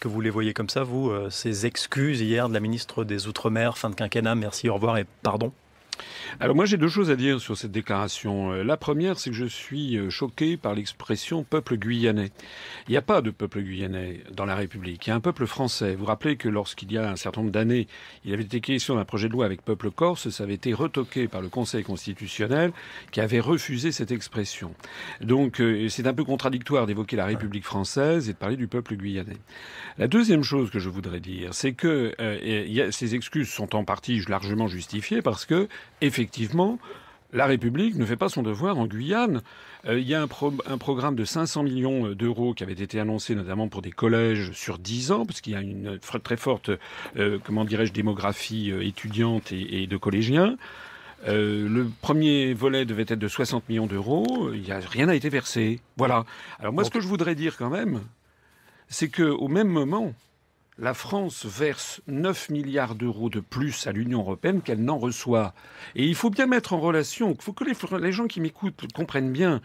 que vous les voyez comme ça, vous, ces excuses hier de la ministre des Outre-mer, fin de quinquennat, merci, au revoir et pardon? Alors moi j'ai deux choses à dire sur cette déclaration. La première, c'est que je suis choqué par l'expression peuple guyanais. Il n'y a pas de peuple guyanais dans la République. Il y a un peuple français. Vous vous rappelez que lorsqu'il y a un certain nombre d'années, il avait été question d'un projet de loi avec peuple corse, ça avait été retoqué par le Conseil constitutionnel qui avait refusé cette expression. Donc c'est un peu contradictoire d'évoquer la République française et de parler du peuple guyanais. La deuxième chose que je voudrais dire, c'est que ces excuses sont en partie largement justifiées parce que effectivement, la République ne fait pas son devoir en Guyane. Il y a un programme de 500 millions d'euros qui avait été annoncé notamment pour des collèges sur 10 ans, parce qu'il y a une très forte, démographie étudiante et de collégiens. Le premier volet devait être de 60 millions d'euros. Rien n'a été versé. Voilà. Alors moi, ce que je voudrais dire quand même, c'est qu'au même moment, la France verse 9 milliards d'euros de plus à l'Union européenne qu'elle n'en reçoit. Et il faut bien mettre en relation, il faut que les gens qui m'écoutent comprennent bien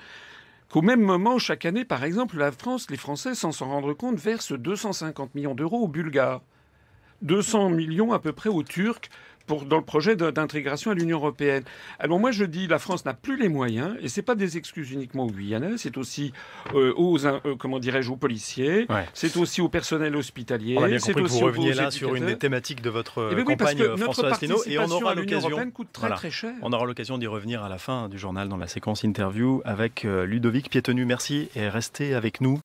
qu'au même moment, chaque année, par exemple, la France, les Français, sans s'en rendre compte, versent 250 millions d'euros aux Bulgares, 200 millions à peu près aux Turcs, dans le projet d'intégration à l'Union européenne. Alors moi je dis la France n'a plus les moyens et c'est pas des excuses uniquement aux Guyanais, c'est aussi aux policiers, Ouais. c'est aussi au personnel hospitalier. On a bien compris que vous reveniez là aux sur une des thématiques de votre oui, parce campagne, que notre François Asselineau, et on aura à l'Union l'occasion. européenne coûte très très cher. On aura l'occasion d'y revenir à la fin du journal dans la séquence interview avec Ludovic Piétenu. Merci et restez avec nous.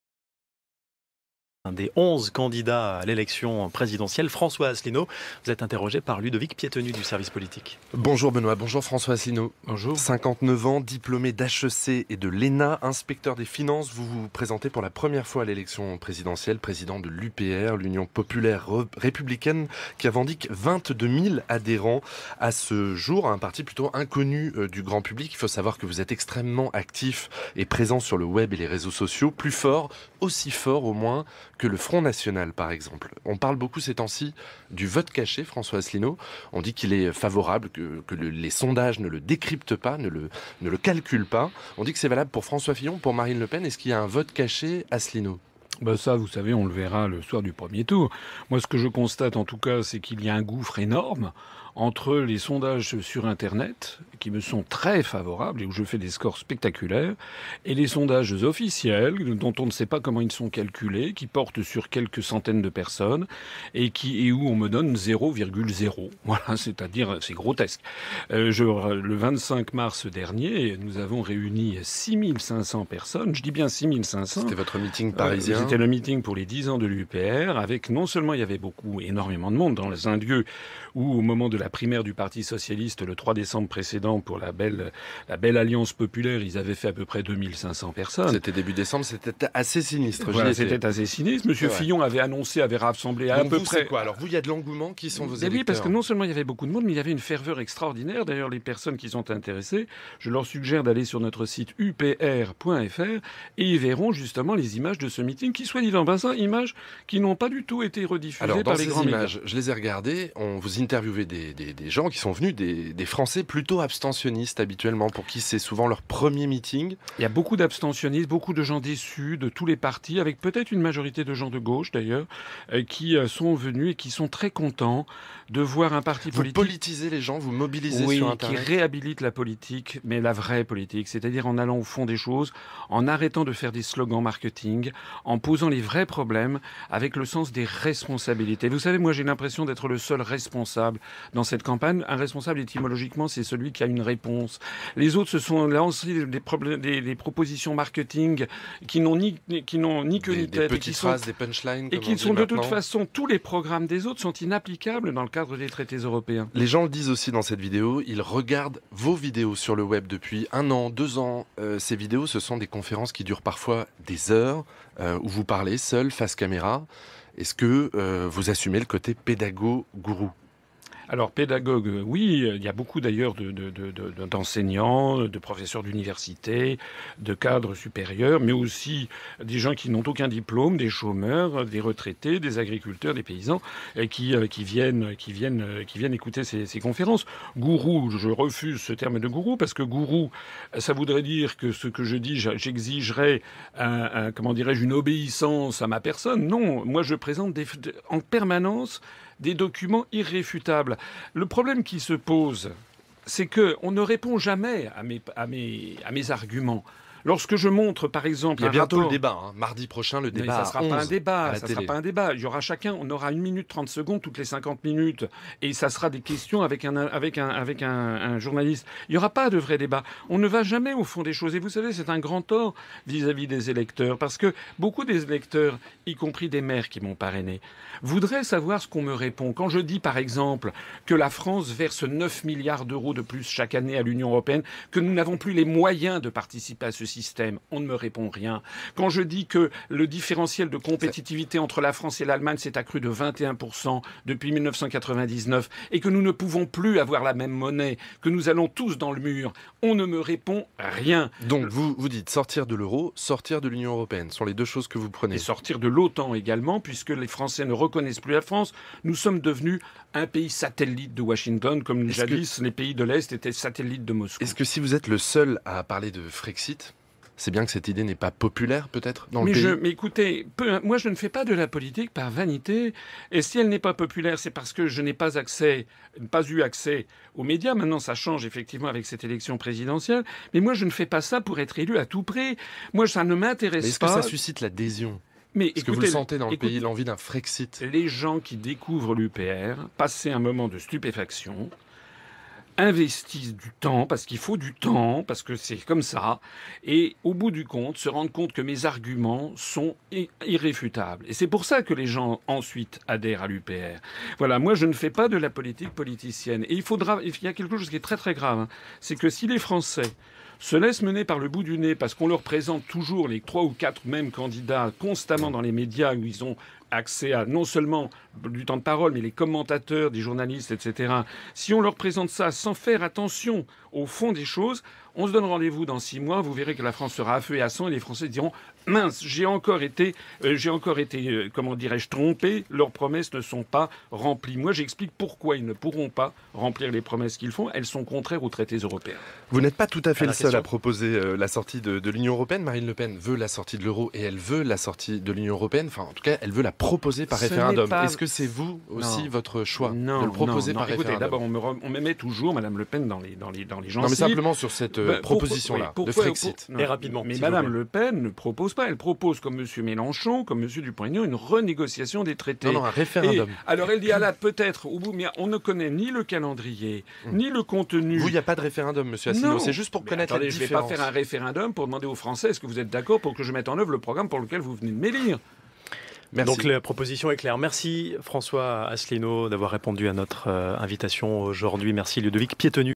Un des 11 candidats à l'élection présidentielle, François Asselineau. Vous êtes interrogé par Ludovic Piétenu du service politique. Bonjour Benoît, bonjour François Asselineau. Bonjour. 59 ans, diplômé d'HEC et de l'ENA, inspecteur des finances. Vous vous présentez pour la première fois à l'élection présidentielle, président de l'UPR, l'Union populaire républicaine, qui revendique 22 000 adhérents à ce jour, un parti plutôt inconnu du grand public. Il faut savoir que vous êtes extrêmement actif et présent sur le web et les réseaux sociaux, plus fort, aussi fort au moins, que le Front National, par exemple. On parle beaucoup ces temps-ci du vote caché, François Asselineau. On dit qu'il est favorable, que les sondages ne le décryptent pas, ne le calculent pas. On dit que c'est valable pour François Fillon, pour Marine Le Pen. Est-ce qu'il y a un vote caché, Asselineau ? Ça, vous savez, on le verra le soir du premier tour. Moi, ce que je constate, en tout cas, c'est qu'il y a un gouffre énorme entre les sondages sur Internet, qui me sont très favorables et où je fais des scores spectaculaires, et les sondages officiels, dont on ne sait pas comment ils sont calculés, qui portent sur quelques centaines de personnes, et où on me donne 0,0. Voilà, c'est-à-dire, c'est grotesque. Le 25 mars dernier, nous avons réuni 6500 personnes, je dis bien 6500. C'était votre meeting parisien. C'était le meeting pour les 10 ans de l'UPR, avec non seulement il y avait énormément de monde dans un lieu où, au moment de la primaire du Parti socialiste, le 3 décembre précédent, pour la belle Alliance populaire, ils avaient fait à peu près 2500 personnes. C'était début décembre, c'était assez sinistre. Voilà, c'était assez sinistre. Monsieur Fillon avait rassemblé à peu près... quoi alors vous, il y a de l'engouement, qui sont vos électeurs? Oui, parce que non seulement il y avait beaucoup de monde, mais il y avait une ferveur extraordinaire. D'ailleurs, les personnes qui sont intéressées, je leur suggère d'aller sur notre site upr.fr et ils verront justement les images de ce meeting qui, soit dit en passant, images qui n'ont pas du tout été rediffusées par les grands médias. Alors, dans ces images, je les ai regardées, on vous interviewez des gens qui sont venus, des Français plutôt abstentionnistes habituellement, pour qui c'est souvent leur premier meeting. Il y a beaucoup d'abstentionnistes, beaucoup de gens déçus de tous les partis, avec peut-être une majorité de gens de gauche d'ailleurs, qui sont venus et qui sont très contents de voir un parti politique... Vous politisez les gens, vous mobilisez sur Internet. Qui réhabilite la politique, mais la vraie politique, c'est-à-dire en allant au fond des choses, en arrêtant de faire des slogans marketing, en posant les vrais problèmes avec le sens des responsabilités. Vous savez, moi j'ai l'impression d'être le seul responsable dans cette campagne. Un responsable, étymologiquement, c'est celui qui a une réponse. Les autres, ce sont lancés des propositions marketing qui n'ont ni queue ni tête. Des petites phrases, des punchlines. Et qui sont de toute façon, tous les programmes des autres sont inapplicables dans le cadre des traités européens. Les gens le disent aussi dans cette vidéo, ils regardent vos vidéos sur le web depuis 1 an, 2 ans. Ces vidéos, ce sont des conférences qui durent parfois des heures, où vous parlez seul, face caméra. Est-ce que vous assumez le côté pédago-gourou ? Alors, pédagogue, oui, il y a beaucoup d'ailleurs d'enseignants, de professeurs d'université, de cadres supérieurs, mais aussi des gens qui n'ont aucun diplôme, des chômeurs, des retraités, des agriculteurs, des paysans, qui viennent écouter ces conférences. Gourou, je refuse ce terme de gourou, parce que gourou, ça voudrait dire que ce que je dis, j'exigerais comment dirais-je, une obéissance à ma personne. Non, moi je présente en permanence des documents irréfutables. Le problème qui se pose, c'est qu'on ne répond jamais à mes arguments. Lorsque je montre, par exemple, il y a bientôt rapport... le débat, hein. Mardi prochain, le débat. Ça sera pas un débat. Ça télé. sera pas un débat. Il y aura chacun, on aura 1 minute 30 secondes toutes les 50 minutes, et ça sera des questions avec un journaliste. Il y aura pas de vrai débat. On ne va jamais au fond des choses. Et vous savez, c'est un grand tort vis-à-vis des électeurs, parce que beaucoup des électeurs, y compris des maires qui m'ont parrainé, voudraient savoir ce qu'on me répond. Quand je dis, par exemple, que la France verse 9 milliards d'euros de plus chaque année à l'Union européenne, que nous n'avons plus les moyens de participer à ce système, on ne me répond rien. Quand je dis que le différentiel de compétitivité entre la France et l'Allemagne s'est accru de 21% depuis 1999 et que nous ne pouvons plus avoir la même monnaie, que nous allons tous dans le mur, on ne me répond rien. Donc vous dites sortir de l'euro, sortir de l'Union européenne, ce sont les deux choses que vous prenez. Et sortir de l'OTAN également, puisque les Français ne reconnaissent plus la France. Nous sommes devenus un pays satellite de Washington, comme jadis les pays de l'Est étaient satellites de Moscou. Est-ce que si vous êtes le seul à parler de Frexit, c'est bien que cette idée n'est pas populaire, peut-être, dans le pays. Mais écoutez, moi je ne fais pas de la politique par vanité. Et si elle n'est pas populaire, c'est parce que je n'ai pas eu accès aux médias. Maintenant, ça change effectivement avec cette élection présidentielle. Mais moi, je ne fais pas ça pour être élu à tout prix. Moi, ça ne m'intéresse Est-ce pas. que ça suscite l'adhésion ? Est-ce que vous le sentez dans le pays, l'envie d'un Frexit ? Les gens qui découvrent l'UPR, passer un moment de stupéfaction, investissent du temps, parce qu'il faut du temps, parce que c'est comme ça, et au bout du compte, se rendent compte que mes arguments sont irréfutables. Et c'est pour ça que les gens ensuite adhèrent à l'UPR. Voilà, moi je ne fais pas de la politique politicienne. Et il y a quelque chose qui est très très grave, hein. C'est que si les Français se laissent mener par le bout du nez parce qu'on leur présente toujours les 3 ou 4 mêmes candidats constamment dans les médias où ils ont accès à non seulement du temps de parole, mais les commentateurs, des journalistes, etc. Si on leur présente ça sans faire attention au fond des choses, on se donne rendez-vous dans 6 mois, vous verrez que la France sera à feu et à sang et les Français diront « Mince, j'ai encore été comment dirais-je, trompé, leurs promesses ne sont pas remplies. » Moi, j'explique pourquoi ils ne pourront pas remplir les promesses qu'ils font. Elles sont contraires aux traités européens. Vous n'êtes pas tout à fait le seul à proposer la sortie de l'Union européenne. Marine Le Pen veut la sortie de l'euro et elle veut la sortie de l'Union européenne. Enfin, en tout cas, elle veut la proposer par référendum. Est-ce que c'est vous aussi votre choix de le proposer par référendum ? Écoutez, d'abord, on me met toujours Madame Le Pen dans les gencives. Non, mais simplement sur cette proposition-là, de Frexit. Et rapidement. Mais Madame Le Pen ne propose pas. Elle propose, comme M. Mélenchon, comme M. Dupont-Aignan, une renégociation des traités. Non, un référendum. Alors elle dit, là, peut-être, au bout, mais on ne connaît ni le calendrier, ni le contenu. Vous, il n'y a pas de référendum, M. Asselineau. C'est juste pour connaître la différence. Je ne vais pas faire un référendum pour demander aux Français, est-ce que vous êtes d'accord pour que je mette en œuvre le programme pour lequel vous venez de m'élire ? Merci. Donc la proposition est claire. Merci François Asselineau d'avoir répondu à notre invitation aujourd'hui. Merci Ludovic Piétenu.